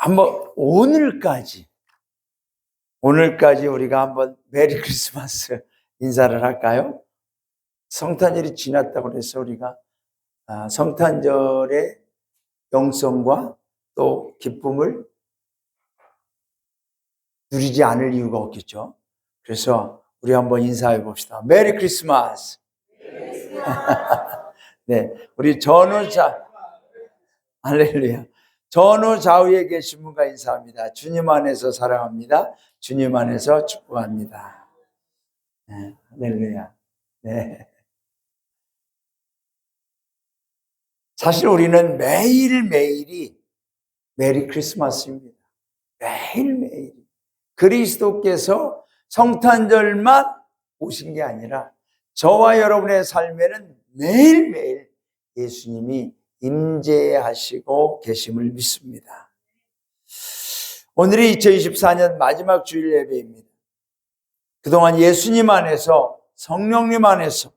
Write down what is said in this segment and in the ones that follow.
한번 오늘까지 우리가 한번 메리 크리스마스 인사를 할까요? 성탄절이 지났다고 해서 우리가 성탄절의 영성과 또 기쁨을 누리지 않을 이유가 없겠죠. 그래서 우리 한번 인사해 봅시다. 메리 크리스마스. 네, 우리 할렐루야. 전후 좌우에 계신 분과 인사합니다. 주님 안에서 사랑합니다. 주님 안에서 축복합니다. 네, 할렐루야. 네. 사실 우리는 매일매일이 메리 크리스마스입니다. 매일매일. 그리스도께서 성탄절만 오신 게 아니라 저와 여러분의 삶에는 매일매일 예수님이 임재하시고 계심을 믿습니다. 오늘이 2024년 마지막 주일 예배입니다. 그동안 예수님 안에서, 성령님 안에서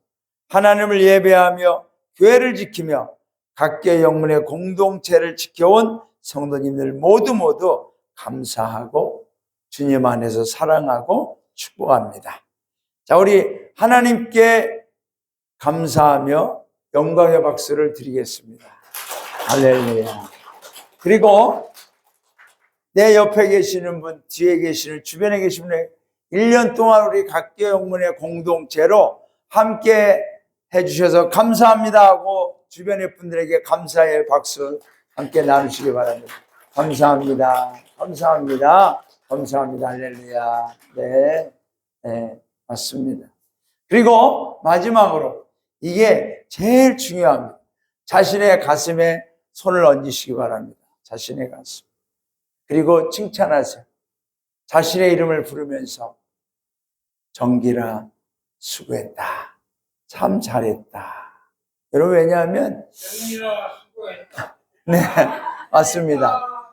하나님을 예배하며 교회를 지키며 각계 영문의 공동체를 지켜온 성도님들 모두 감사하고 주님 안에서 사랑하고 축복합니다. 자, 우리 하나님께 감사하며 영광의 박수를 드리겠습니다. 할렐루야. 그리고 내 옆에 계시는 분, 뒤에 계시는, 주변에 계시는 분, 1년 동안 우리 각계 영문의 공동체로 함께 해주셔서 감사합니다 하고 주변의 분들에게 감사의 박수 함께 나누시기 바랍니다. 감사합니다. 감사합니다. 감사합니다. 할렐루야. 네, 맞습니다. 그리고 마지막으로 이게 제일 중요합니다. 자신의 가슴에 손을 얹으시기 바랍니다. 자신의 가슴. 그리고 칭찬하세요. 자신의 이름을 부르면서 정기라 수고했다. 참 잘했다. 여러분, 왜냐하면 네,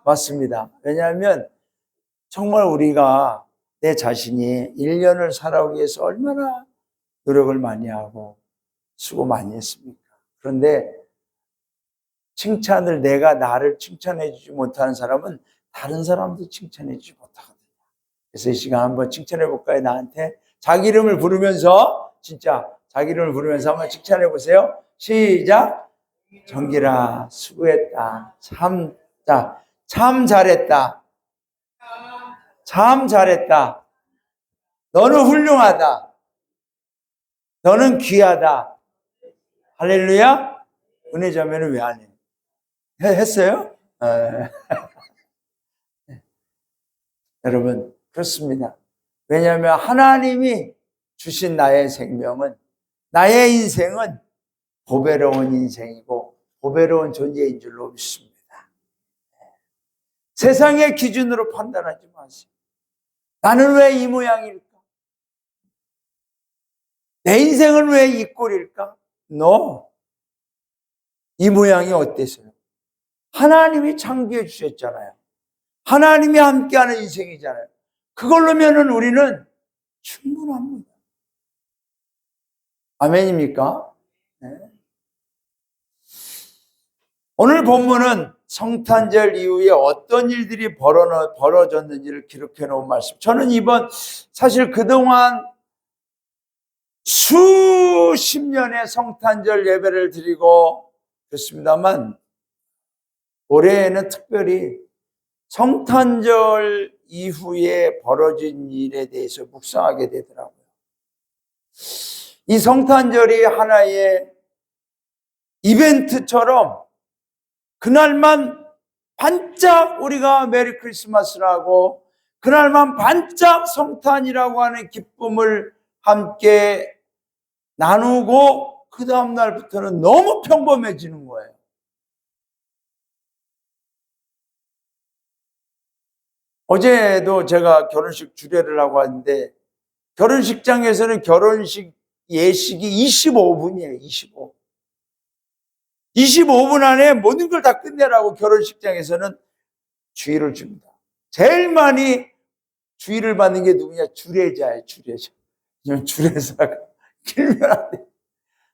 맞습니다. 왜냐하면 정말 우리가 내 자신이 1년을 살아오기 위해서 얼마나 노력을 많이 하고 수고 많이 했습니까? 그런데 칭찬을, 내가 나를 칭찬해 주지 못하는 사람은 다른 사람도 칭찬해 주지 못하거든요. 그래서 이 시간 한번 칭찬해 볼까요? 나한테 자기 이름을 부르면서, 진짜 자기 이름을 부르면서 한번 칭찬해 보세요. 시작. 정기라 수고했다. 참 잘했다. 참 잘했다. 너는 훌륭하다. 너는 귀하다. 할렐루야. 은혜 자매는 왜 안 해요? 했어요? 여러분, 그렇습니다. 왜냐하면 하나님이 주신 나의 생명은, 나의 인생은 보배로운 인생이고 보배로운 존재인 줄로 믿습니다. 세상의 기준으로 판단하지 마세요. 나는 왜 이 모양일까? 내 인생은 왜 이 꼴일까? No. 이 모양이 어때서요? 하나님이 창조해 주셨잖아요. 하나님이 함께하는 인생이잖아요. 그걸로면은 우리는 충분합니다. 아멘입니까? 네. 오늘 본문은 성탄절 이후에 어떤 일들이 벌어졌는지를 기록해 놓은 말씀. 저는 사실 그동안 수십 년의 성탄절 예배를 드리고 그렇습니다만, 올해에는 특별히 성탄절 이후에 벌어진 일에 대해서 묵상하게 되더라고요. 이 성탄절이 하나의 이벤트처럼 그날만 반짝 우리가 메리 크리스마스라고, 그날만 반짝 성탄이라고 하는 기쁨을 함께 나누고 그 다음 날부터는 너무 평범해지는 거예요. 어제도 제가 결혼식 주례를 하고 왔는데, 결혼식장에서는 결혼식 예식이 25분이에요. 25분 안에 모든 걸 다 끝내라고 결혼식장에서는 주의를 줍니다. 제일 많이 주의를 받는 게 누구냐? 주례자예요. 주례사가 길면 안 돼요.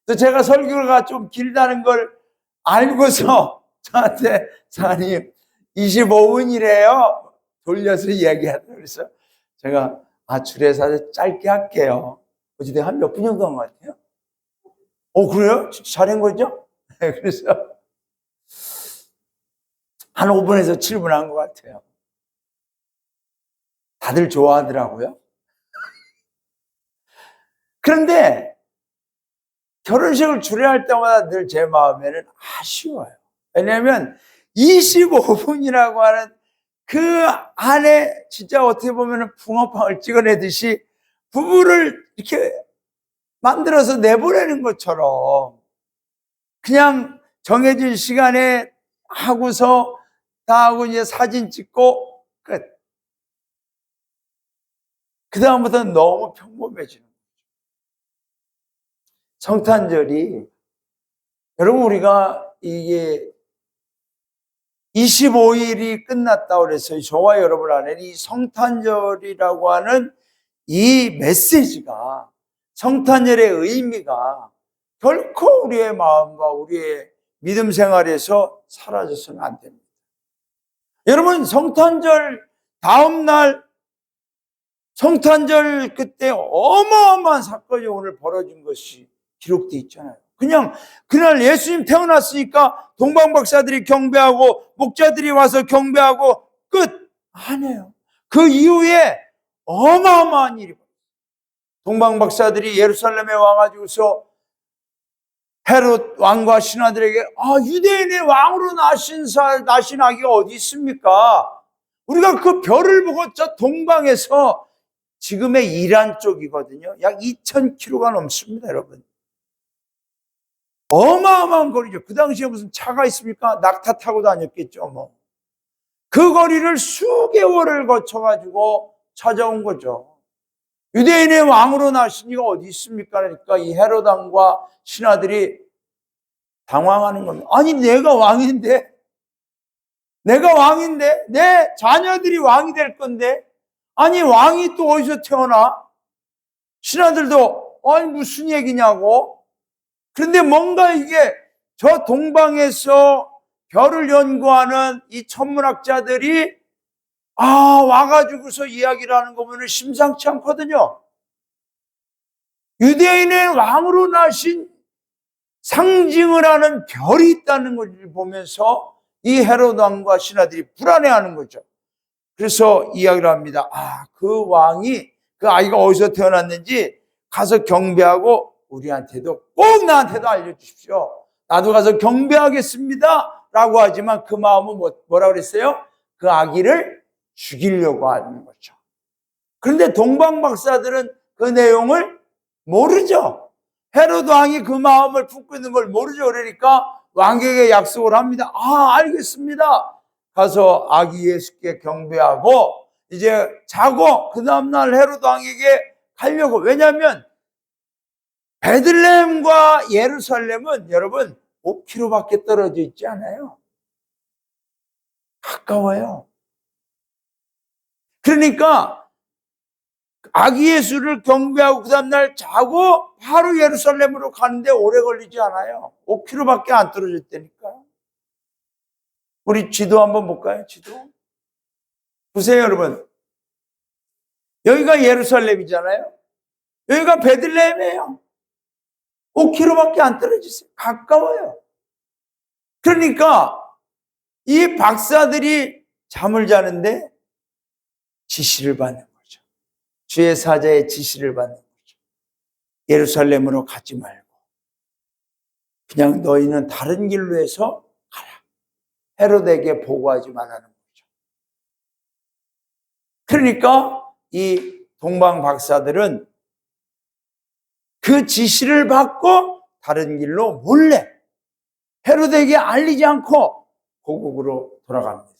또 제가 설교가 좀 길다는 걸 알고서 저한테, 사장님 25분이래요. 돌려서 이야기하더라고요. 그래서 제가 주례사 짧게 할게요. 어쨌든 한 몇 분 정도 한 것 같아요. 그래요? 진짜 잘한 거죠? 그래서 한 5분에서 7분 한 것 같아요. 다들 좋아하더라고요. 그런데 결혼식을 주례할 때마다 늘 제 마음에는 아쉬워요. 왜냐하면 25분이라고 하는 그 안에 진짜 어떻게 보면 붕어빵을 찍어내듯이 부부를 이렇게 만들어서 내보내는 것처럼 그냥 정해진 시간에 하고서 다 하고 이제 사진 찍고 끝. 그 다음부터는 너무 평범해지는 거죠. 성탄절이 여러분 우리가 이게 25일이 끝났다고 그래서 저와 여러분 안에 이 성탄절이라고 하는 이 메시지가 성탄절의 의미가 결코 우리의 마음과 우리의 믿음 생활에서 사라져서는 안 됩니다. 여러분 성탄절 다음날 성탄절 그때 어마어마한 사건이 오늘 벌어진 것이 기록되어 있잖아요. 그냥 그날 예수님 태어났으니까 동방박사들이 경배하고 목자들이 와서 경배하고 끝! 아니에요. 그 이후에 어마어마한 일이 벌어졌어요. 동방박사들이 예루살렘에 와가지고서 헤롯 왕과 신하들에게 유대인의 왕으로 나신 아기가 어디 있습니까? 우리가 그 별을 보고 저 동방에서 지금의 이란 쪽이거든요. 약 2,000km가 넘습니다, 여러분. 어마어마한 거리죠. 그 당시에 무슨 차가 있습니까? 낙타 타고 다녔겠죠, 뭐. 그 거리를 수개월을 거쳐가지고 찾아온 거죠. 유대인의 왕으로 나신 이가 어디 있습니까? 그러니까 이 헤롯 왕과 신하들이 당황하는 겁니다. 아니, 내가 왕인데? 내 자녀들이 왕이 될 건데? 아니, 왕이 또 어디서 태어나? 신하들도, 아니, 무슨 얘기냐고? 그런데 뭔가 이게 저 동방에서 별을 연구하는 이 천문학자들이 와가지고서 이야기를 하는 거 보면 심상치 않거든요. 유대인의 왕으로 나신 상징을 하는 별이 있다는 것을 보면서 이 헤롯 왕과 신하들이 불안해하는 거죠. 그래서 이야기를 합니다. 그 왕이 그 아이가 어디서 태어났는지 가서 경배하고 우리한테도 꼭 나한테도 알려주십시오. 나도 가서 경배하겠습니다. 라고 하지만 그 마음은 뭐라 그랬어요? 그 아기를 죽이려고 하는 거죠. 그런데 동방 박사들은 그 내용을 모르죠. 헤롯 왕이 그 마음을 품고 있는 걸 모르죠. 그러니까 왕에게 약속을 합니다. 알겠습니다. 가서 아기 예수께 경배하고 이제 자고 그 다음날 헤롯 왕에게 가려고. 왜냐하면 베들레헴과 예루살렘은 여러분 5km밖에 떨어져 있지 않아요. 가까워요. 그러니까 아기 예수를 경배하고 그 다음날 자고 바로 예루살렘으로 가는데 오래 걸리지 않아요. 5km밖에 안 떨어졌다니까. 우리 지도 한번 볼까요? 지도. 보세요, 여러분. 여기가 예루살렘이잖아요. 여기가 베들레헴이에요. 5km밖에 안 떨어졌어요. 가까워요. 그러니까 이 박사들이 잠을 자는데 지시를 받는 거죠. 주의 사자의 지시를 받는 거죠. 예루살렘으로 가지 말고 그냥 너희는 다른 길로 해서 가라. 헤롯에게 보고하지 말라는 거죠. 그러니까 이 동방 박사들은 그 지시를 받고 다른 길로 몰래 헤롯에게 알리지 않고 고국으로 돌아갑니다.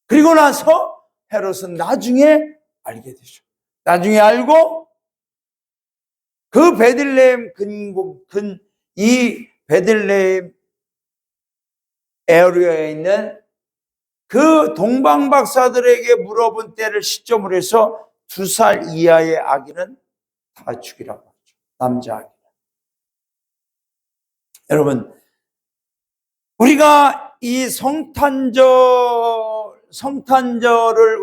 그리고 나서 헤롯은 나중에 알게 되죠. 나중에 알고 그 베들레헴 이 베들레헴 에어리어에 있는 그 동방 박사들에게 물어본 때를 시점으로 해서 2살 이하의 아기는 다 죽이라고 하죠. 남자 아기. 여러분, 우리가 이 성탄절을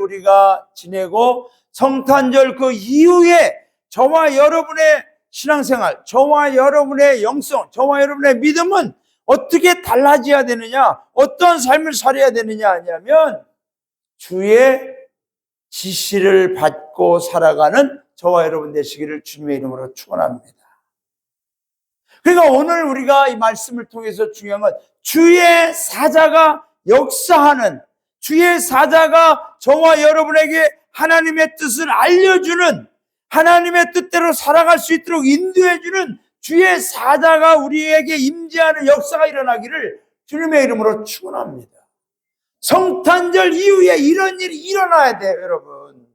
우리가 지내고 성탄절 그 이후에 저와 여러분의 신앙생활, 저와 여러분의 영성, 저와 여러분의 믿음은 어떻게 달라져야 되느냐, 어떤 삶을 살아야 되느냐 하냐면 주의 지시를 받고 살아가는 저와 여러분 되시기를 주님의 이름으로 축원합니다. 그러니까 오늘 우리가 이 말씀을 통해서 중요한 건 주의 사자가 역사하는, 주의 사자가 저와 여러분에게 하나님의 뜻을 알려주는, 하나님의 뜻대로 살아갈 수 있도록 인도해주는 주의 사자가 우리에게 임재하는 역사가 일어나기를 주님의 이름으로 축원합니다. 성탄절 이후에 이런 일이 일어나야 돼요, 여러분.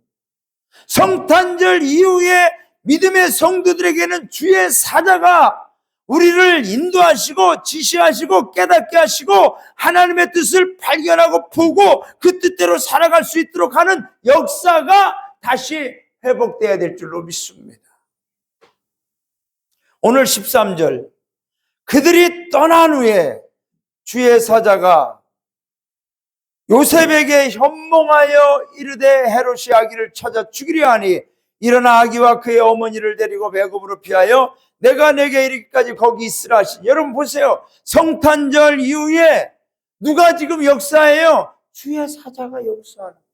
성탄절 이후에 믿음의 성도들에게는 주의 사자가 우리를 인도하시고 지시하시고 깨닫게 하시고 하나님의 뜻을 발견하고 보고 그 뜻대로 살아갈 수 있도록 하는 역사가 다시 회복돼야 될 줄로 믿습니다. 오늘 13절, 그들이 떠난 후에 주의 사자가 요셉에게 현몽하여 이르되 헤롯이 아기를 찾아 죽이려 하니 일어나 아기와 그의 어머니를 데리고 배굽으로 피하여 내가 내게 이르기까지 거기 있으라 하시니. 여러분 보세요. 성탄절 이후에 누가 지금 역사해요? 주의 사자가 역사하는 거예요.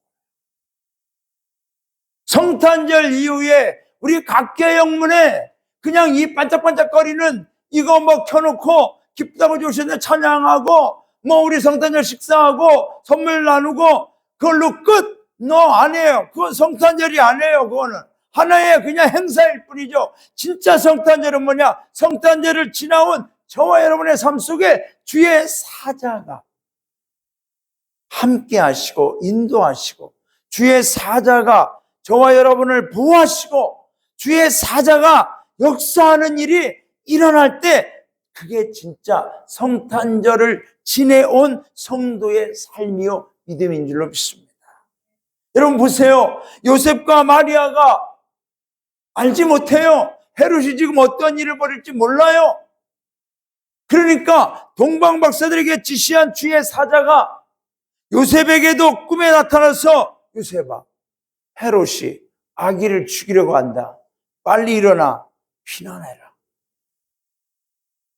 성탄절 이후에 우리 각계 영문에 그냥 이 반짝반짝거리는 이거 뭐 켜놓고 기쁘다고 주셨는데 찬양하고 뭐 우리 성탄절 식사하고 선물 나누고 그걸로 끝. 아니에요. 그건 성탄절이 아니에요. 그거는 하나의 그냥 행사일 뿐이죠. 진짜 성탄절은 뭐냐? 성탄절을 지나온 저와 여러분의 삶 속에 주의 사자가 함께 하시고 인도하시고 주의 사자가 저와 여러분을 보호하시고 주의 사자가 역사하는 일이 일어날 때 그게 진짜 성탄절을 지내온 성도의 삶이요 믿음인 줄로 믿습니다. 여러분 보세요. 요셉과 마리아가 알지 못해요. 헤롯이 지금 어떤 일을 벌일지 몰라요. 그러니까 동방박사들에게 지시한 주의 사자가 요셉에게도 꿈에 나타나서 요셉아, 헤롯이 아기를 죽이려고 한다. 빨리 일어나 피난해라.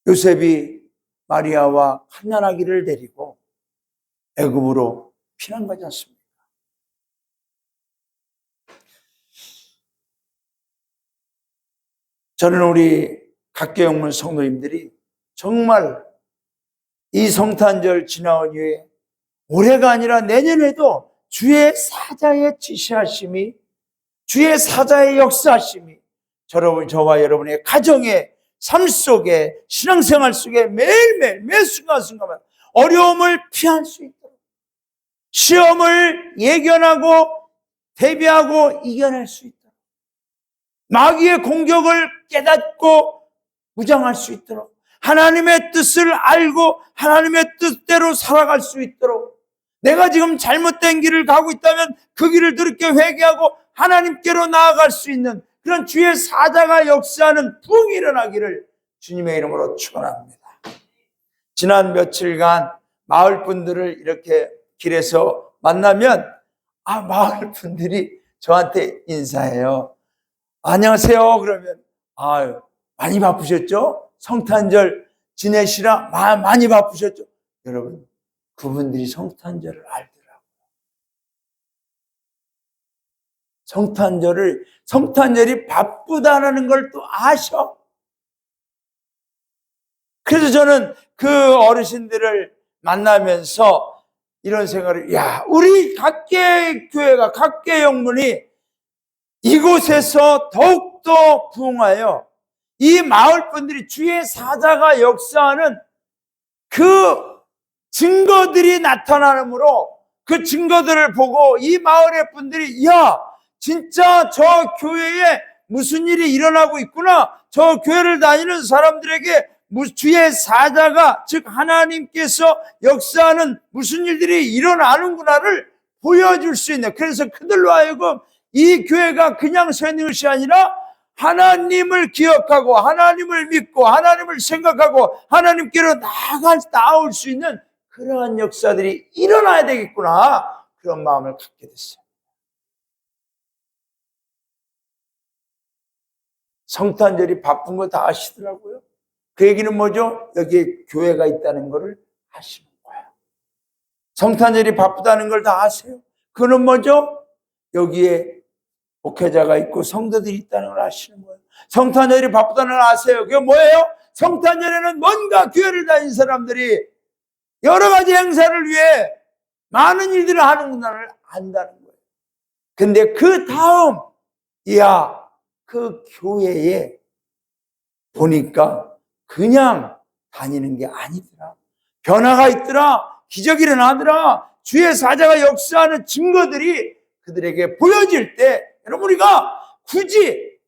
요셉이 마리아와 갓난아기를 데리고 애굽으로 피난 가지 않습니까? 저는 우리 각계 영문 성도님들이 정말 이 성탄절 지나온 이후에 올해가 아니라 내년에도 주의 사자의 지시하심이, 주의 사자의 역사하심이 저와 여러분의 가정의 삶 속에, 신앙생활 속에 매일매일 매 순간순간 어려움을 피할 수 있도록, 시험을 예견하고 대비하고 이겨낼 수 있도록, 마귀의 공격을 깨닫고 무장할 수 있도록, 하나님의 뜻을 알고 하나님의 뜻대로 살아갈 수 있도록, 내가 지금 잘못된 길을 가고 있다면 그 길을 돌이켜 회개하고 하나님께로 나아갈 수 있는 그런 주의 사자가 역사하는 부흥이 일어나기를 주님의 이름으로 축원합니다. 지난 며칠간 마을 분들을 이렇게 길에서 만나면 마을 분들이 저한테 인사해요. 안녕하세요. 그러면 많이 바쁘셨죠? 성탄절 지내시라 많이 바쁘셨죠? 여러분, 그분들이 성탄절을 알더라고요. 성탄절이 바쁘다라는 걸 또 아셔. 그래서 저는 그 어르신들을 만나면서 이런 생각을, 우리 각계 교회가, 각계 영문이 이곳에서 더욱더 부흥하여 이 마을 분들이 주의 사자가 역사하는 그 증거들이 나타나므로 그 증거들을 보고 이 마을의 분들이 진짜 저 교회에 무슨 일이 일어나고 있구나. 저 교회를 다니는 사람들에게 주의 사자가, 즉 하나님께서 역사하는 무슨 일들이 일어나는구나를 보여줄 수 있는, 그래서 그들로 하여금 이 교회가 그냥 서 있는 것이 아니라 하나님을 기억하고 하나님을 믿고 하나님을 생각하고 하나님께로 나올 수 있는 그러한 역사들이 일어나야 되겠구나, 그런 마음을 갖게 됐어요. 성탄절이 바쁜 거 다 아시더라고요. 그 얘기는 뭐죠? 여기에 교회가 있다는 것을 아시는 거예요. 성탄절이 바쁘다는 걸 다 아세요. 그는 뭐죠? 여기에 목회자가 있고 성도들이 있다는 걸 아시는 거예요. 성탄절이 바쁘다는 걸 아세요. 그게 뭐예요? 성탄절에는 뭔가 교회를 다닌 사람들이 여러 가지 행사를 위해 많은 일들을 하는구나를 안다는 거예요. 근데 그 다음, 그 교회에 보니까 그냥 다니는 게 아니더라. 변화가 있더라. 기적이 일어나더라. 주의 사자가 역사하는 증거들이 그들에게 보여질 때, 여러분, 우리가 굳이,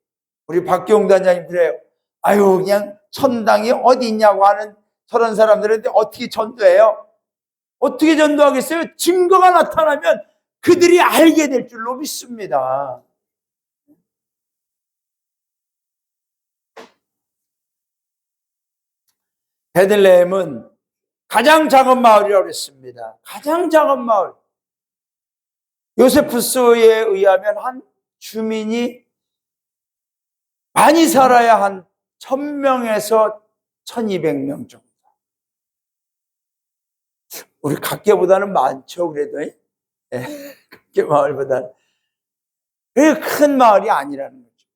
우리 박경 단장님 그래요. 아유, 그냥 천당이 어디 있냐고 하는 저런 사람들한테 어떻게 전도해요? 어떻게 전도하겠어요? 증거가 나타나면 그들이 알게 될 줄로 믿습니다. 베들레헴은 가장 작은 마을이라고 했습니다. 가장 작은 마을. 요세푸스에 의하면 한 주민이 많이 살아야 한 1000명에서 1200명 정도. 우리 각계보다는 많죠, 그래도. 각계 마을보다는. 큰 마을이 아니라는 거죠.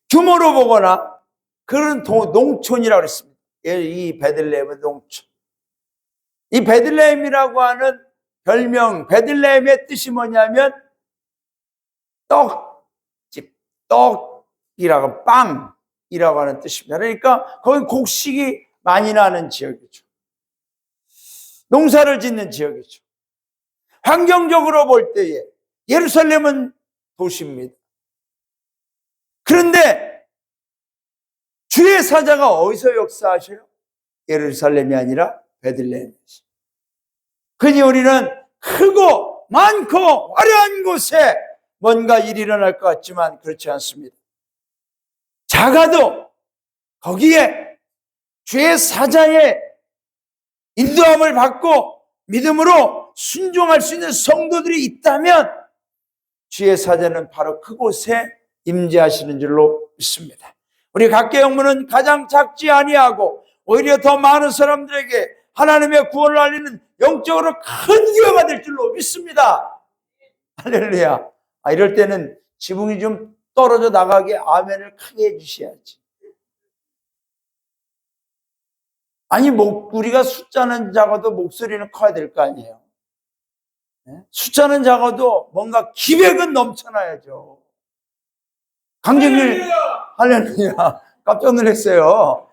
규모로 보거나 그런 농촌이라고 했습니다. 이 베들레헴은 농촌. 이 베들레헴이라고 하는 별명, 베들레헴의 뜻이 뭐냐면 떡집, 떡이라고, 빵이라고 하는 뜻입니다. 그러니까 거기 곡식이 많이 나는 지역이죠. 농사를 짓는 지역이죠. 환경적으로 볼 때에 예루살렘은 도시입니다. 그런데 주의 사자가 어디서 역사하셔요? 예루살렘이 아니라 베들레헴에서. 그니 우리는 크고 많고 화려한 곳에 뭔가 일이 일어날 것 같지만 그렇지 않습니다. 작아도 거기에 주의 사자의 인도함을 받고 믿음으로 순종할 수 있는 성도들이 있다면 주의 사자는 바로 그곳에 임재하시는 줄로 믿습니다. 우리 각계 영문은 가장 작지 아니하고 오히려 더 많은 사람들에게 하나님의 구원을 알리는 영적으로 큰 기회가 될 줄로 믿습니다. 할렐루야. 이럴 때는 지붕이 좀 떨어져 나가게 아멘을 크게 해주셔야지. 아니, 우리가 숫자는 작아도 목소리는 커야 될 거 아니에요. 숫자는 작아도 뭔가 기백은 넘쳐나야죠. 강정일, 할렐루야. 깜짝 놀랐어요.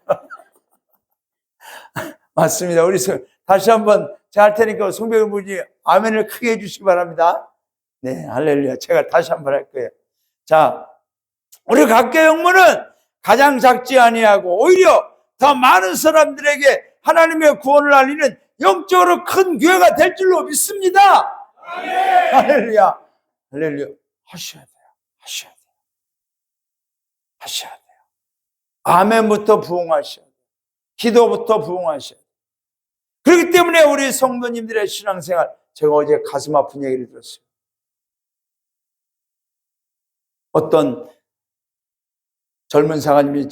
맞습니다. 우리 다시 한번 제가 할 테니까 송백일 분이 아멘을 크게 해주시기 바랍니다. 네, 할렐루야. 제가 다시 한번 할 거예요. 자, 우리 각계 영문은 가장 작지 아니하고 오히려 더 많은 사람들에게 하나님의 구원을 알리는 영적으로 큰 교회가 될 줄로 믿습니다. 아멘. 할렐루야. 할렐루야. 하셔야 돼요. 하셔야 돼요. 하셔야 돼요. 아멘부터 부응하셔야 돼요. 기도부터 부응하셔야 돼요. 그렇기 때문에 우리 성도님들의 신앙생활, 제가 어제 가슴 아픈 얘기를 들었어요. 어떤 젊은 사관님이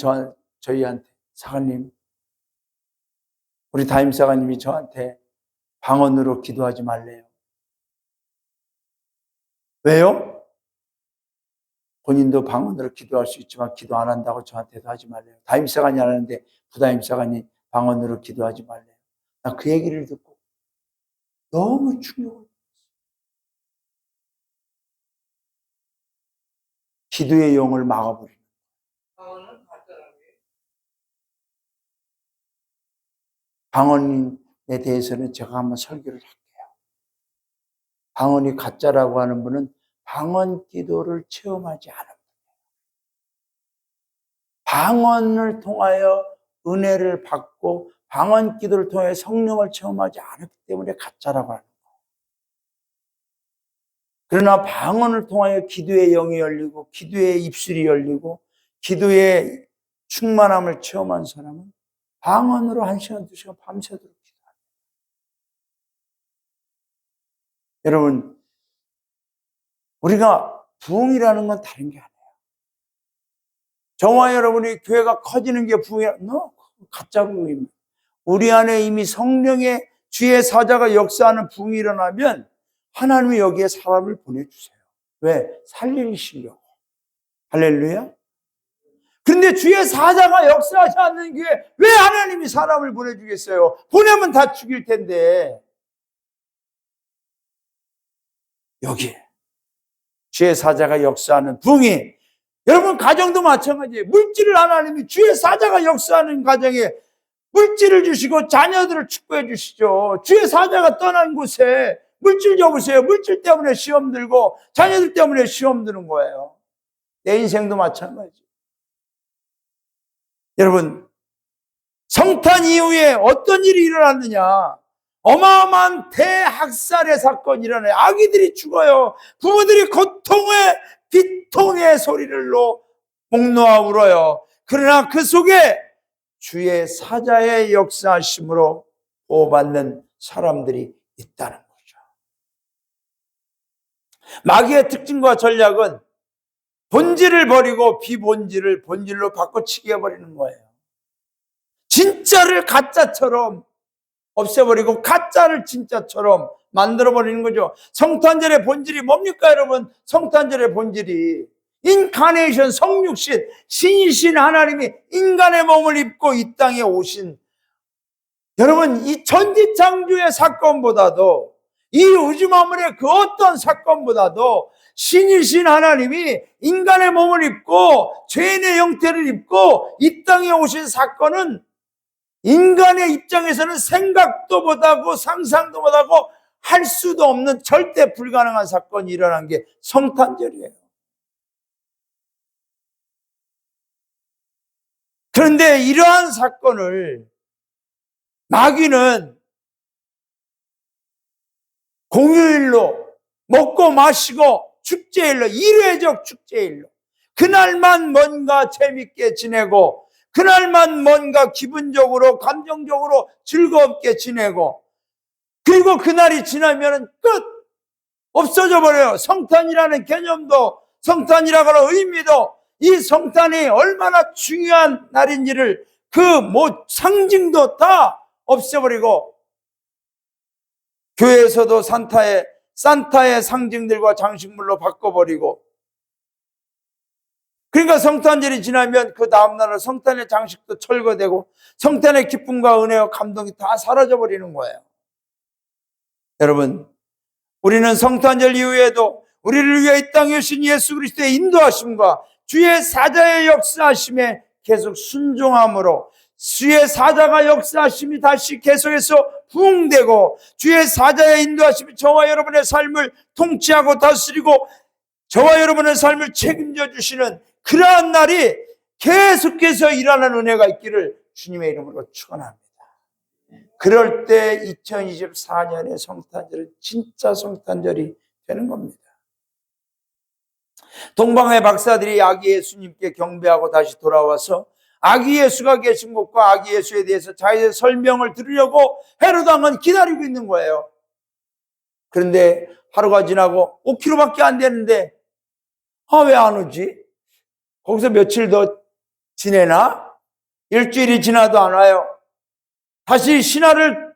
저희한테, 사관님, 우리 담임 사관님이 저한테 방언으로 기도하지 말래요. 왜요? 본인도 방언으로 기도할 수 있지만 기도 안 한다고 저한테도 하지 말래요. 담임 사관이 하는데 부담임 사관이 방언으로 기도하지 말래요. 나 그 얘기를 듣고 너무 충격을 받았어요. 기도의 영을 막아버리는. 방언에 대해서는 제가 한번 설교를 할게요. 방언이 가짜라고 하는 분은 방언 기도를 체험하지 않은 분이에요. 방언을 통하여 은혜를 받고 방언 기도를 통해 성령을 체험하지 않았기 때문에 가짜라고 하는 거예요. 그러나 방언을 통하여 기도의 영이 열리고 기도의 입술이 열리고 기도의 충만함을 체험한 사람은 방언으로 1시간, 2시간 밤새도록 기도합니다. 여러분, 우리가 부흥이라는 건 다른 게 아니에요. 저와 여러분이 교회가 커지는 게 부흥이야. 가짜 부흥입니다. 우리 안에 이미 성령의 주의 사자가 역사하는 부흥이 일어나면 하나님이 여기에 사람을 보내주세요. 왜? 살리시려고. 할렐루야. 그런데 주의 사자가 역사하지 않는 게 왜 하나님이 사람을 보내주겠어요? 보내면 다 죽일 텐데. 여기에 주의 사자가 역사하는 부흥이, 여러분 가정도 마찬가지예요. 물질을 하나님이 주의 사자가 역사하는 가정에 물질을 주시고 자녀들을 축복해 주시죠. 주의 사자가 떠난 곳에 물질 줘보세요. 물질 때문에 시험 들고 자녀들 때문에 시험 드는 거예요. 내 인생도 마찬가지. 여러분, 성탄 이후에 어떤 일이 일어났느냐? 어마어마한 대학살의 사건이 일어나요. 아기들이 죽어요. 부모들이 고통의 비통의 소리를로 목 놓아 울어요. 그러나 그 속에 주의 사자의 역사하심으로 보호받는 사람들이 있다는 거죠. 마귀의 특징과 전략은 본질을 버리고 비본질을 본질로 바꿔치기 해버리는 거예요. 진짜를 가짜처럼 없애버리고 가짜를 진짜처럼 만들어버리는 거죠. 성탄절의 본질이 뭡니까, 여러분? 성탄절의 본질이 인카네이션, 성육신, 신이신 하나님이 인간의 몸을 입고 이 땅에 오신, 여러분, 이 천지창조의 사건보다도, 이 우주 만물의 그 어떤 사건보다도 신이신 하나님이 인간의 몸을 입고 죄인의 형태를 입고 이 땅에 오신 사건은 인간의 입장에서는 생각도 못하고 상상도 못하고 할 수도 없는 절대 불가능한 사건이 일어난 게 성탄절이에요. 그런데 이러한 사건을 마귀는 공휴일로 먹고 마시고 축제일로, 일회적 축제일로, 그날만 뭔가 재밌게 지내고 그날만 뭔가 기분적으로 감정적으로 즐겁게 지내고, 그리고 그날이 지나면 끝! 없어져 버려요. 성탄이라는 개념도, 성탄이라고 하는 의미도, 이 성탄이 얼마나 중요한 날인지를 그 상징도 다 없애버리고, 교회에서도 산타의 상징들과 장식물로 바꿔버리고, 그러니까 성탄절이 지나면 그 다음날은 성탄의 장식도 철거되고 성탄의 기쁨과 은혜와 감동이 다 사라져버리는 거예요. 여러분, 우리는 성탄절 이후에도 우리를 위해 이 땅에 오신 예수 그리스도의 인도하심과 주의 사자의 역사하심에 계속 순종함으로 주의 사자가 역사하심이 다시 계속해서 부흥되고 주의 사자의 인도하심이 저와 여러분의 삶을 통치하고 다스리고 저와 여러분의 삶을 책임져 주시는 그러한 날이 계속해서 일어나는 은혜가 있기를 주님의 이름으로 축원합니다. 그럴 때 2024년의 성탄절은 진짜 성탄절이 되는 겁니다. 동방의 박사들이 아기 예수님께 경배하고 다시 돌아와서 아기 예수가 계신 곳과 아기 예수에 대해서 자기의 설명을 들으려고 헤롯 왕은 기다리고 있는 거예요. 그런데 하루가 지나고 5km밖에 안 되는데 왜 안 오지? 거기서 며칠 더 지내나? 일주일이 지나도 안 와요. 다시 신하를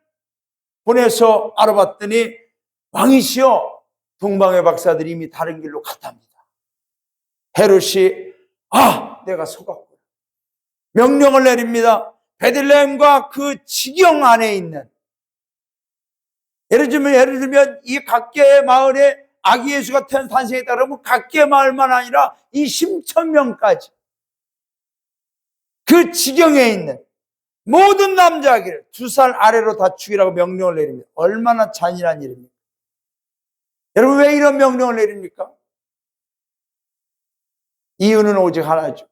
보내서 알아봤더니 왕이시여, 동방의 박사들이 이미 다른 길로 갔답니다. 헤롯이 내가 속았구나. 명령을 내립니다. 베들레헴과 그 지경 안에 있는, 예를 들면 이 각계 마을에 아기 예수가 탄생했다 그러면 각계 마을만 아니라 이 심천명까지 그 지경에 있는 모든 남자아기를 2살 아래로 다 죽이라고 명령을 내립니다. 얼마나 잔인한 일입니까? 여러분, 왜 이런 명령을 내립니까? 이유는 오직 하나죠.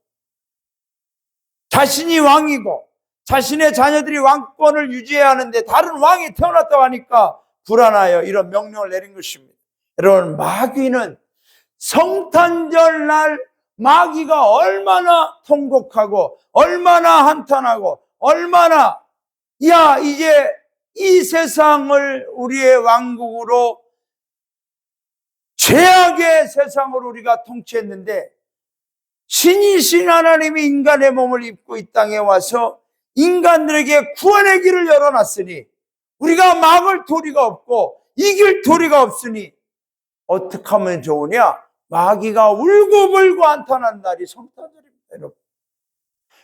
자신이 왕이고 자신의 자녀들이 왕권을 유지해야 하는데 다른 왕이 태어났다고 하니까 불안하여 이런 명령을 내린 것입니다. 여러분, 마귀는 성탄절 날 마귀가 얼마나 통곡하고 얼마나 한탄하고 얼마나 야 이제 이 세상을 우리의 왕국으로 죄악의 세상으로 우리가 통치했는데 신이신 하나님이 인간의 몸을 입고 이 땅에 와서 인간들에게 구원의 길을 열어놨으니 우리가 막을 도리가 없고 이길 도리가 없으니 어떻게 하면 좋으냐? 마귀가 울고불고 한탄한 날이 성탄절입니다, 여러분.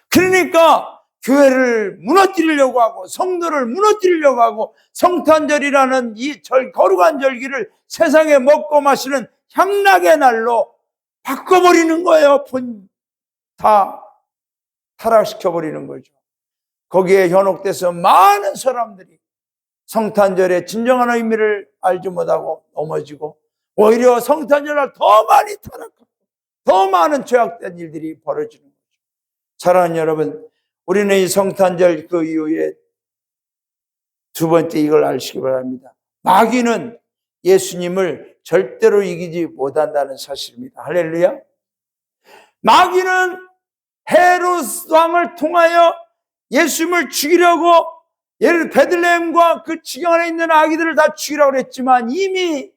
그러니까 교회를 무너뜨리려고 하고 성도를 무너뜨리려고 하고 성탄절이라는 이 거룩한 절기를 세상에 먹고 마시는 향락의 날로 바꿔버리는 거예요. 다 타락시켜버리는 거죠. 거기에 현혹돼서 많은 사람들이 성탄절의 진정한 의미를 알지 못하고 넘어지고 오히려 성탄절날 더 많이 타락하고 더 많은 죄악된 일들이 벌어지는 거죠. 사랑하는 여러분, 우리는 이 성탄절 그 이후에 두 번째 이걸 아시기 바랍니다. 마귀는 예수님을 절대로 이기지 못한다는 사실입니다. 할렐루야. 마귀는 헤롯 왕을 통하여 예수님을 죽이려고 베들레헴과 그 지경 안에 있는 아기들을 다 죽이라고 했지만 이미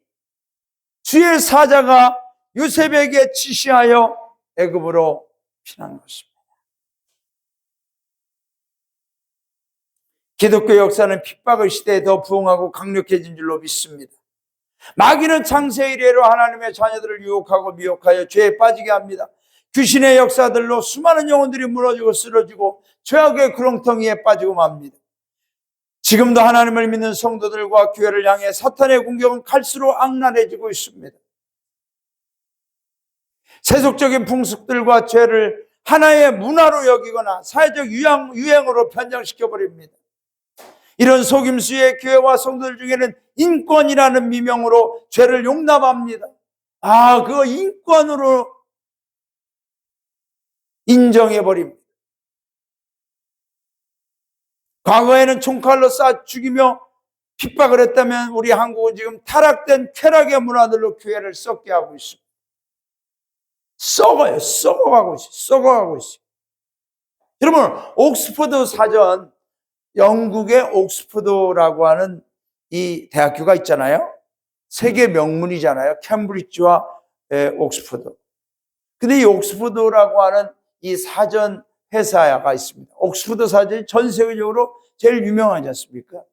주의 사자가 요셉에게 지시하여 애굽으로 피난 것입니다. 기독교 역사는 핍박의 시대에 더 부흥하고 강력해진 줄로 믿습니다. 마귀는 창세 이래로 하나님의 자녀들을 유혹하고 미혹하여 죄에 빠지게 합니다. 귀신의 역사들로 수많은 영혼들이 무너지고 쓰러지고 죄악의 구렁텅이에 빠지고 맙니다. 지금도 하나님을 믿는 성도들과 교회를 향해 사탄의 공격은 갈수록 악랄해지고 있습니다. 세속적인 풍습들과 죄를 하나의 문화로 여기거나 사회적 유행으로 변장시켜버립니다. 이런 속임수의 교회와 성도들 중에는 인권이라는 미명으로 죄를 용납합니다. 그거 인권으로 인정해버립니다. 과거에는 총칼로 쏴 죽이며 핍박을 했다면 우리 한국은 지금 타락된 쾌락의 문화들로 교회를 썩게 하고 있습니다. 썩어가고 있어요. 여러분, 옥스퍼드 사전, 영국의 옥스퍼드라고 하는 이 대학교가 있잖아요. 세계 명문이잖아요. 캠브리지와 옥스퍼드. 근데 이 옥스퍼드라고 하는 이 사전 회사가 있습니다. 옥스퍼드 사전이 전 세계적으로 제일 유명하지 않습니까?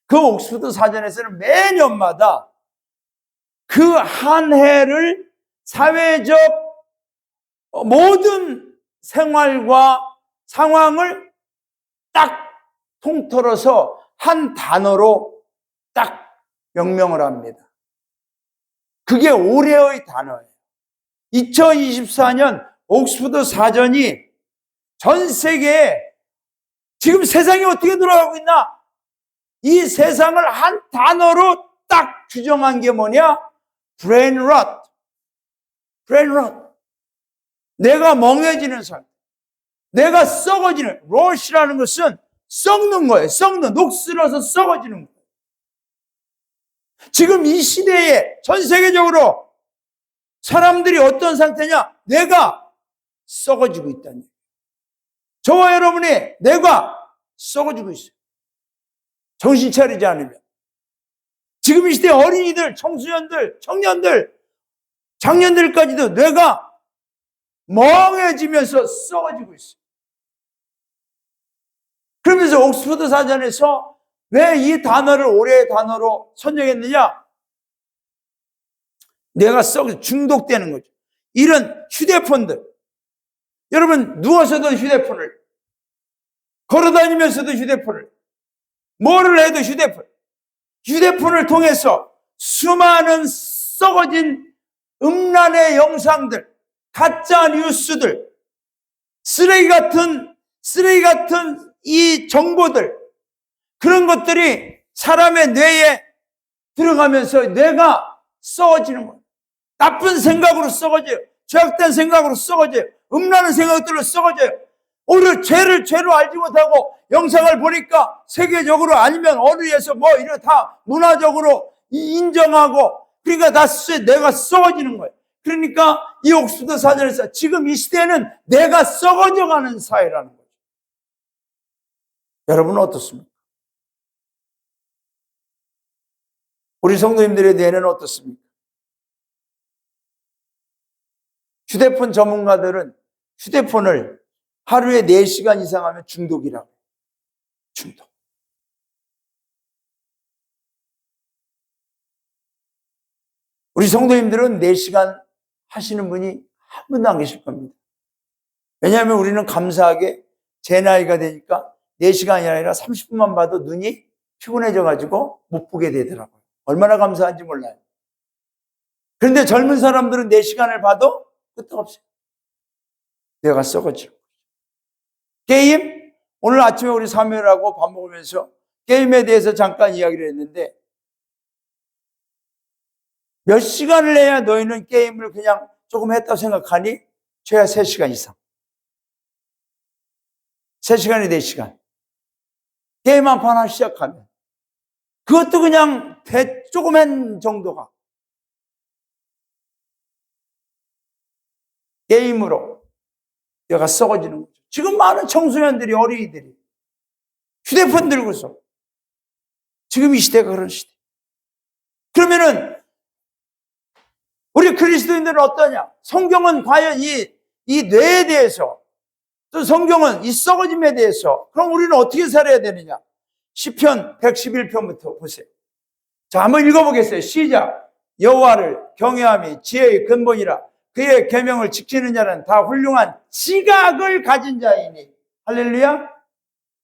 그 옥스퍼드 사전에서는 매년마다 그 한 해를 사회적 모든 생활과 상황을 딱 통틀어서 한 단어로 딱 명명을 합니다. 그게 올해의 단어예요. 2024년 옥스퍼드 사전이 전 세계에 지금 세상이 어떻게 돌아가고 있나? 이 세상을 한 단어로 딱 규정한 게 뭐냐? 브레인 롯. 내가 멍해지는 상태. 내가 썩어지는, 롯이라는 것은 썩는 거예요. 녹슬어서 썩어지는 거예요. 지금 이 시대에 전 세계적으로 사람들이 어떤 상태냐? 내가 썩어지고 있다는 얘기예요. 저와 여러분의 뇌가 썩어지고 있어요. 정신 차리지 않으면. 지금 이 시대 어린이들, 청소년들, 청년들, 장년들까지도 뇌가 멍해지면서 썩어지고 있어요. 그러면서 옥스퍼드 사전에서 왜 이 단어를 올해의 단어로 선정했느냐? 뇌가 중독되는 거죠. 이런 휴대폰들. 여러분, 누워서도 휴대폰을, 걸어다니면서도 휴대폰을, 뭐를 해도 휴대폰을 통해서 수많은 썩어진 음란의 영상들, 가짜 뉴스들, 쓰레기 같은 이 정보들, 그런 것들이 사람의 뇌에 들어가면서 뇌가 썩어지는 거예요. 나쁜 생각으로 썩어져요. 죄악된 생각으로 썩어져요. 음란한 생각들로 썩어져요. 오히려 죄로 알지 못하고 영상을 보니까 세계적으로 아니면 어디에서 이런 다 문화적으로 인정하고 그러니까 내가 썩어지는 거예요. 그러니까 이 옥스퍼드 사전에서 지금 이 시대는 내가 썩어져가는 사회라는 거죠. 여러분은 어떻습니까? 우리 성도님들의 뇌는 어떻습니까? 휴대폰 전문가들은 휴대폰을 하루에 4시간 이상 하면 중독이라고 해요. 중독. 우리 성도님들은 4시간 하시는 분이 한 분도 안 계실 겁니다. 왜냐하면 우리는 감사하게 제 나이가 되니까 4시간이 아니라 30분만 봐도 눈이 피곤해져가지고 못 보게 되더라고요. 얼마나 감사한지 몰라요. 그런데 젊은 사람들은 4시간을 봐도 끄떡없어요. 뇌가 썩어지고. 게임? 오늘 아침에 우리 사무엘하고 밥 먹으면서 게임에 대해서 잠깐 이야기를 했는데 몇 시간을 해야 너희는 게임을 그냥 조금 했다고 생각하니? 최하 3시간 이상. 3시간이 4시간. 게임 한 판 시작하면. 그것도 그냥 조금 한 정도가. 게임으로 내가 썩어지는 거죠. 지금 많은 청소년들이, 어린이들이 휴대폰 들고서 지금 이 시대가 그런 시대. 그러면은 우리 그리스도인들은 어떠냐? 성경은 과연 이 뇌에 대해서, 또 성경은 이 썩어짐에 대해서, 그럼 우리는 어떻게 살아야 되느냐? 시편 111편부터 보세요. 자, 한번 읽어보겠어요. 시작. 여호와를 경외함이 지혜의 근본이라. 그의 계명을 지키는 자는 다 훌륭한 지각을 가진 자이니. 할렐루야.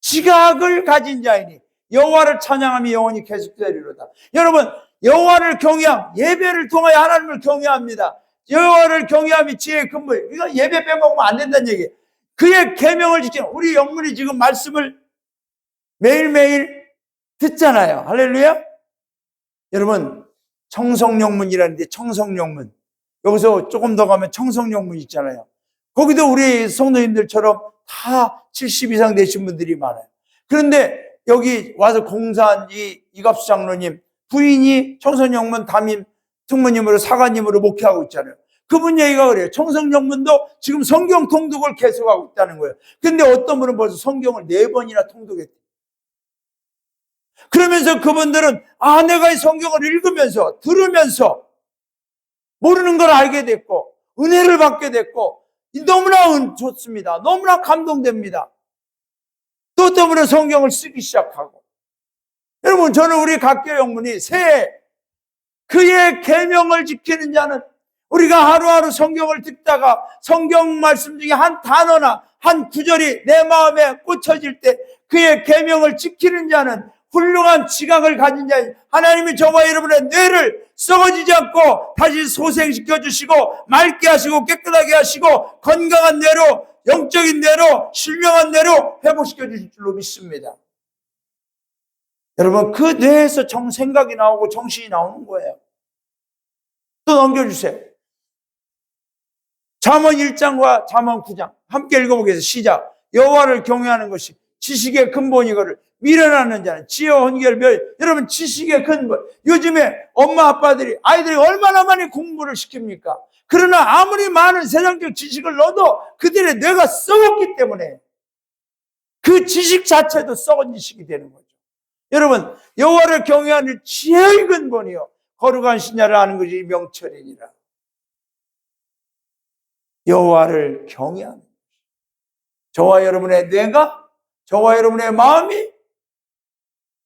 지각을 가진 자이니 여호와를 찬양함이 영원히 계속되리로다. 여러분, 여호와를 경외함, 예배를 통하여 하나님을 경외합니다. 여호와를 경외함이 지혜의 근본. 이거 예배 빼먹으면 안 된다는 얘기예요. 그의 계명을 지키는, 우리 영문이 지금 말씀을 매일매일 듣잖아요. 할렐루야. 여러분, 청성영문이라는데, 청성영문, 여기서 조금 더 가면 청성영문 있잖아요. 거기도 우리 성도님들처럼 다 70 이상 되신 분들이 많아요. 그런데 여기 와서 공사한 이갑수 장로님 부인이 청성영문 담임 특무님으로, 사관님으로 목회하고 있잖아요. 그분 얘기가 그래요. 청성영문도 지금 성경 통독을 계속하고 있다는 거예요. 근데 어떤 분은 벌써 성경을 4번이나 통독했대요. 그러면서 그분들은 내가 이 성경을 읽으면서, 들으면서 모르는 걸 알게 됐고 은혜를 받게 됐고 너무나 좋습니다. 너무나 감동됩니다. 또 어떤 분은 성경을 쓰기 시작하고. 여러분, 저는 우리 각교 영문이 새해 그의 계명을 지키는 자는, 우리가 하루하루 성경을 듣다가 성경 말씀 중에 한 단어나 한 구절이 내 마음에 꽂혀질 때 그의 계명을 지키는 자는 훌륭한 지각을 가진 자인, 하나님이 저와 여러분의 뇌를 썩어지지 않고 다시 소생시켜 주시고 맑게 하시고 깨끗하게 하시고 건강한 뇌로, 영적인 뇌로, 신령한 뇌로 회복시켜 주실 줄로 믿습니다. 여러분, 그 뇌에서 생각이 나오고 정신이 나오는 거예요. 또 넘겨주세요. 잠언 1장과 잠언 9장 함께 읽어보겠습니다. 시작. 여호와를 경외하는 것이 지식의 근본이거를 미련하는 자는 지혜와 혼결. 여러분, 지식의 근본. 요즘에 엄마 아빠들이 아이들이 얼마나 많이 공부를 시킵니까? 그러나 아무리 많은 세상적 지식을 넣어도 그들의 뇌가 썩었기 때문에 그 지식 자체도 썩은 지식이 되는 거죠. 여러분, 여호와를 경외하는 지혜의 근본이요 거룩한 신야를 아는 것이 명철이니라. 여호와를 경외하는, 저와 여러분의 뇌가, 저와 여러분의 마음이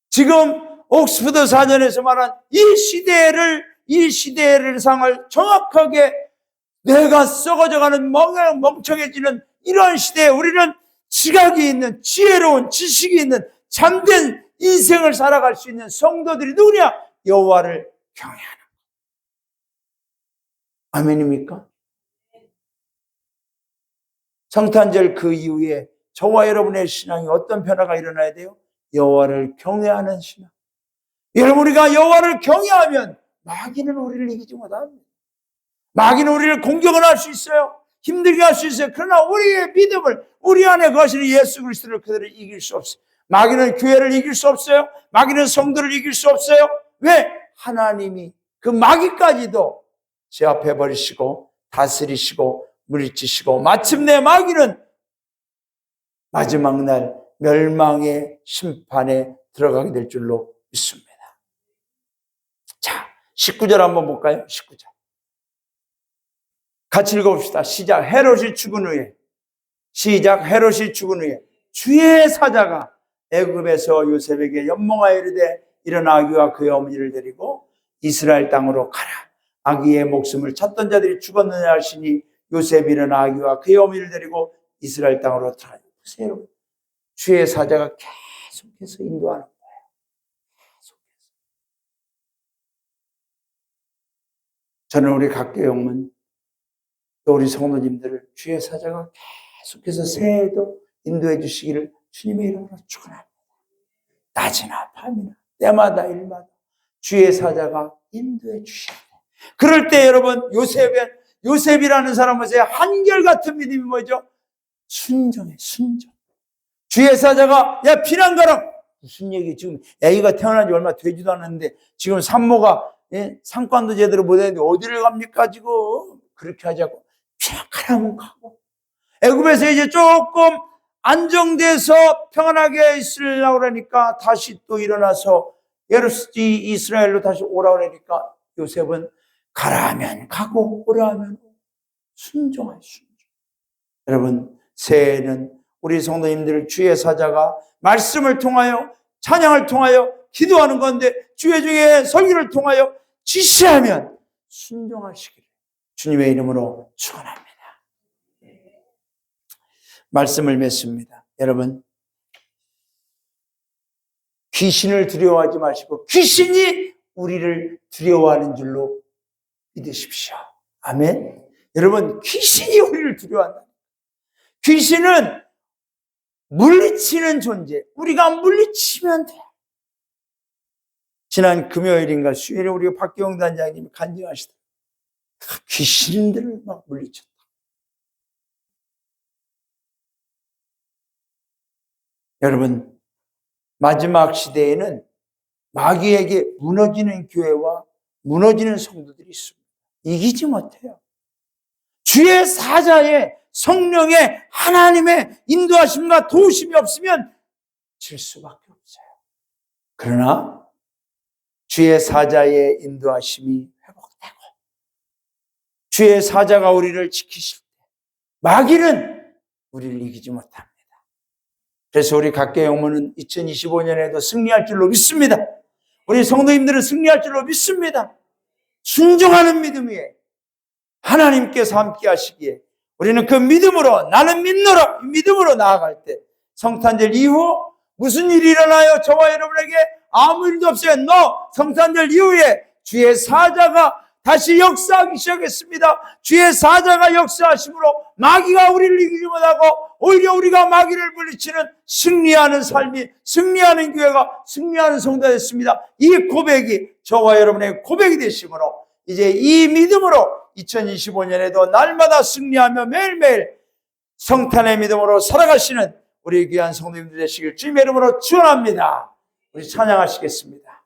지금 옥스퍼드 사전에서 말한 이 시대를 상을 정확하게 뇌가 썩어져가는 멍청해지는 이러한 시대에 우리는 지각이 있는, 지혜로운, 지식이 있는 참된 인생을 살아갈 수 있는 성도들이 누구냐? 여호와를 경외하는. 아멘입니까? 성탄절 그 이후에 저와 여러분의 신앙이 어떤 변화가 일어나야 돼요? 여호와를 경외하는 신앙. 여러분, 우리가 여호와를 경외하면 마귀는 우리를 이기지 못합니다. 마귀는 우리를 공격을 할 수 있어요. 힘들게 할 수 있어요. 그러나 우리의 믿음을, 우리 안에 거하시는 예수 그리스도를 그들을 이길 수 없어요. 마귀는 교회를 이길 수 없어요. 마귀는 성도를 이길 수 없어요. 왜? 하나님이 그 마귀까지도 제압해 버리시고 다스리시고 물리치시고 마침내 마귀는 마지막 날 멸망의 심판에 들어가게 될 줄로 믿습니다. 자, 19절 한번 볼까요? 19절. 같이 읽어봅시다. 시작. 헤롯이 죽은 후에, 시작. 헤롯이 죽은 후에 주의 사자가 애굽에서 요셉에게 연몽하여 이르되 일어나 아기와 그의 어머니를 데리고 이스라엘 땅으로 가라. 아기의 목숨을 찾던 자들이 죽었느냐 하시니 요셉이 일어나 아기와 그의 어머니를 데리고 이스라엘 땅으로 들어가요. 보세요, 여러분. 주의 사자가 계속해서 인도하는 거예요. 계속해서. 저는 우리 각교영문 또 우리 성도님들을 주의 사자가 계속해서 새해에도 인도해 주시기를 주님의 이름으로 축원합니다. 낮이나 밤이나 때마다 일마다 주의 사자가 인도해 주셔야 돼요. 그럴 때 여러분 요셉이라는 사람은 한결같은 믿음이 뭐죠? 순종해, 순종. 주의 사자가 야 피난 가라. 무슨 얘기? 지금 애기가 태어난 지 얼마 되지도 않았는데 지금 산모가 상관도 제대로 못했는데 어디를 갑니까 지금? 그렇게 하자고 피난 가라면 가고 애굽에서 이제 조금 안정돼서 평안하게 있으려고 그러니까 다시 또 일어나서 이스라엘로 다시 오라고 그러니까 요셉은 가라 하면 가고 오라 하면 순종할 순종. 여러분 새해에는 우리 성도님들 주의 사자가 말씀을 통하여 찬양을 통하여 기도하는 건데 주의 중에 설교를 통하여 지시하면 순종하시기를 주님의 이름으로 축원합니다. 말씀을 맺습니다. 여러분 귀신을 두려워하지 마시고 귀신이 우리를 두려워하는 줄로 믿으십시오. 아멘. 여러분 귀신이 우리를 두려워한다. 귀신은 물리치는 존재. 우리가 물리치면 돼요. 지난 금요일인가 수요일에 우리 박경영 단장님이 간증하시더라고요. 귀신들을 막 물리쳤다. 여러분 마지막 시대에는 마귀에게 무너지는 교회와 무너지는 성도들이 있습니다. 이기지 못해요. 주의 사자의 성령의 하나님의 인도하심과 도우심이 없으면 질 수밖에 없어요. 그러나 주의 사자의 인도하심이 회복되고 주의 사자가 우리를 지키실 때 마귀는 우리를 이기지 못합니다. 그래서 우리 각계영문은 2025년에도 승리할 줄로 믿습니다. 우리 성도님들은 승리할 줄로 믿습니다. 순종하는 믿음 위에 하나님께서 함께 하시기에 우리는 그 믿음으로 나는 믿노라 믿음으로 나아갈 때 성탄절 이후 무슨 일이 일어나요? 저와 여러분에게 아무 일도 없어요. 성탄절 이후에 주의 사자가 다시 역사하기 시작했습니다. 주의 사자가 역사하심으로 마귀가 우리를 이기지 못하고 오히려 우리가 마귀를 물리치는 승리하는 삶이 승리하는 교회가 승리하는 성도가 됐습니다. 이 고백이 저와 여러분의 고백이 되심으로 이제 이 믿음으로 2025년에도 날마다 승리하며 매일매일 성탄의 믿음으로 살아가시는 우리 귀한 성도님들 되시길 주님의 이름으로 축원합니다. 우리 찬양하시겠습니다.